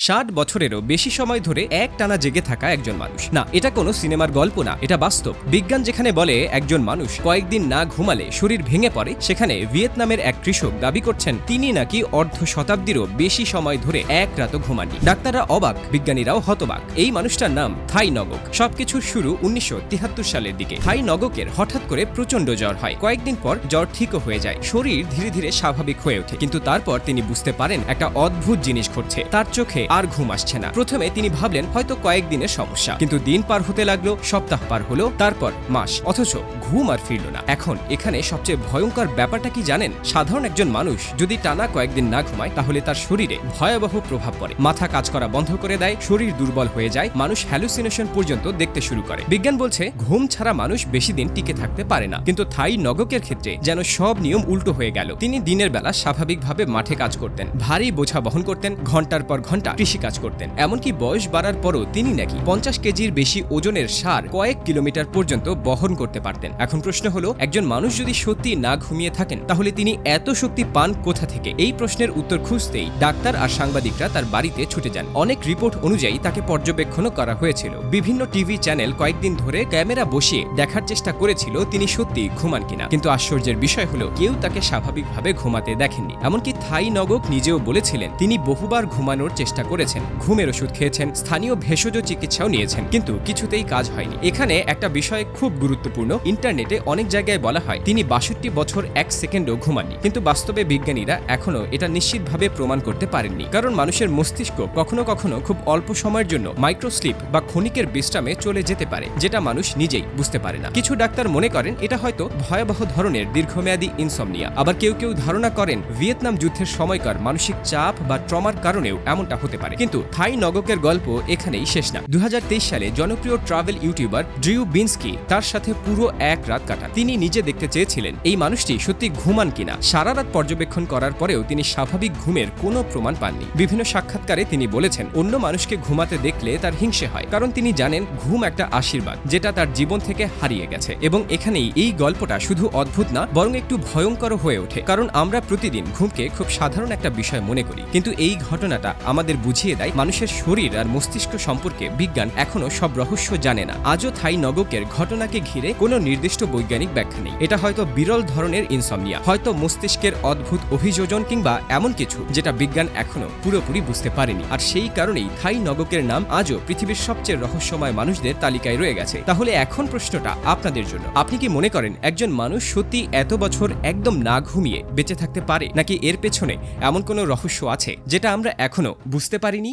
60 বছরেরও বেশি সময় ধরে একটানা জেগে থাকা একজন মানুষ। না, এটা কোনো সিনেমার গল্প না, এটা বাস্তব। বিজ্ঞান যেখানে বলে একজন মানুষ কয়েকদিন না ঘুমালে শরীর ভেঙে পড়ে, সেখানে ভিয়েতনামের এক কৃষক দাবি করছেন তিনি নাকি অর্ধ শতাব্দীরও বেশি সময় ধরে এক রাতও ঘুমাননি। ডাক্তাররা অবাক, বিজ্ঞানীরাও হতবাক। এই মানুষটার নাম থাই নগক। সবকিছুর শুরু 1973 সালের দিকে। থাই নগকের হঠাৎ করে প্রচন্ড জ্বর হয়। কয়েকদিন পর জ্বর ঠিকও হয়ে যায়, শরীর ধীরে ধীরে স্বাভাবিক হয়ে ওঠে। কিন্তু তারপর তিনি বুঝতে পারেন একটা অদ্ভুত জিনিস ঘটছে। তার চোখে আর ঘুম আসছে না। প্রথমে তিনি ভাবলেন হয়তো কয়েকদিনের সমস্যা, কিন্তু দিন পার হতে লাগলো, সপ্তাহ পার হলো, তারপর মাস, অথচ ঘুম আর ফিরল না। এখন এখানে সবচেয়ে ভয়ঙ্কর ব্যাপারটা কি জানেন? সাধারণ একজন মানুষ যদি টানা কয়েকদিন না ঘুমায়, তাহলে তার শরীরে ভয়াবহ প্রভাব পড়ে। মাথা কাজ করা বন্ধ করে দেয়, শরীর দুর্বল হয়ে যায়, মানুষ হ্যালুসিনেশন পর্যন্ত দেখতে শুরু করে। বিজ্ঞান বলছে ঘুম ছাড়া মানুষ বেশি দিন টিকে থাকতে পারে না। কিন্তু থাই নগকের ক্ষেত্রে যেন সব নিয়ম উল্টো হয়ে গেল। তিনি দিনের বেলা স্বাভাবিকভাবে মাঠে কাজ করতেন, ভারী বোঝা বহন করতেন, ঘন্টার পর ঘন্টা কৃষিকাজ করতেন। এমনকি বয়স বাড়ার পরও তিনি নাকি 50 কেজির বেশি ওজনের সার কয়েক কিলোমিটার পর্যন্ত বহন করতে পারতেন। এখন প্রশ্ন হলো, একজন মানুষ যদি সত্যি না ঘুমিয়ে থাকেন, তাহলে তিনি এত শক্তি পান কোথা থেকে? এই প্রশ্নের উত্তর খুঁজতেই ডাক্তার আর সাংবাদিকরা তার বাড়িতে ছুটে যান। অনেক রিপোর্ট অনুযায়ী তাকে পর্যবেক্ষণও করা হয়েছিল। বিভিন্ন টিভি চ্যানেল কয়েকদিন ধরে ক্যামেরা বসিয়ে দেখার চেষ্টা করেছিল তিনি সত্যি ঘুমান কিনা। কিন্তু আশ্চর্যের বিষয় হলো, কেউ তাকে স্বাভাবিকভাবে ঘুমাতে দেখেননি। এমনকি থাই নগক নিজেও বলেছিলেন তিনি বহুবার ঘুমানোর চেষ্টা করেছেন, ঘুমের ওষুধ খেয়েছেন, স্থানীয় ভেষজ চিকিৎসাও নিয়েছেন, কিন্তু কিছুতেই কাজ হয়নি। এখানে একটা বিষয় খুব গুরুত্বপূর্ণ। ইন্টারনেটে অনেক জায়গায় বলা হয় তিনি 62 বছর 1 সেকেন্ডও ঘুমাননি, কিন্তু বাস্তবে বিজ্ঞানীরা এখনো এটা নিশ্চিতভাবে প্রমাণ করতে পারেননি। কারণ মানুষের মস্তিষ্ক কখনো কখনো খুব অল্প সময়ের জন্য মাইক্রোস্লিপ বা ক্ষণিকের বিশ্রামে চলে যেতে পারে, যেটা মানুষ নিজেই বুঝতে পারে না। কিছু ডাক্তার মনে করেন এটা হয়তো ভয়াবহ ধরনের দীর্ঘমেয়াদী ইনসমনিয়া। আবার কেউ কেউ ধারণা করেন ভিয়েতনাম যুদ্ধের সময়কার মানসিক চাপ বা ট্রমার কারণেও এমনটা হতে পারে। কিন্তু থাই নগকের গল্প এখানেই শেষ না। 2023 সালে জনপ্রিয় ট্রাভেল ইউটিউবার ড্রিউ বিন্সকি তার সাথে পুরো এক রাত কাটান। তিনি নিজে দেখতে চেয়েছিলেন এই মানুষটি সত্যি ঘুমান কিনা। সারা রাত পর্যবেক্ষণ করার পরেও তিনি স্বাভাবিক ঘুমের কোনো প্রমাণ পাননি। বিভিন্ন সাক্ষাৎকারে তিনি বলেছেন অন্য মানুষকে ঘুমাতে দেখলে তার হিংসে হয়, কারণ তিনি জানেন ঘুম একটা আশীর্বাদ যেটা তার জীবন থেকে হারিয়ে গেছে। এবং এখানেই এই গল্পটা শুধু অদ্ভুত না, বরং একটু ভয়ঙ্কর হয়ে ওঠে। কারণ আমরা প্রতিদিন ঘুমকে খুব সাধারণ একটা বিষয় মনে করি, কিন্তু এই ঘটনাটা আমাদের বুঝিয়ে দেয় মানুষের শরীর আর মস্তিষ্ক সম্পর্কে বিজ্ঞান এখনো সব রহস্য জানে না। আজও থাই নগকের ঘটনাকে ঘিরে কোনো নির্দিষ্ট বৈজ্ঞানিক ব্যাখ্যা নেই। এটা হয়তো বিরল ধরনের ইনসমনিয়া, হয়তো মস্তিষ্কের অদ্ভুত অভিযোজন, কিংবা এমন কিছু যেটা বিজ্ঞান এখনো পুরোপুরি বুঝতে পারেনি। আর সেই কারণেই থাই নগকের নাম আজও পৃথিবীর সবচেয়ে রহস্যময় মানুষদের তালিকায় রয়ে গেছে। তাহলে এখন প্রশ্নটা আপনাদের জন্য, আপনি কি মনে করেন একজন মানুষ সত্যি এত বছর একদম না ঘুমিয়ে বেঁচে থাকতে পারে, নাকি এর পেছনে এমন কোনো রহস্য আছে যেটা আমরা এখনো বুঝতে পারিনি?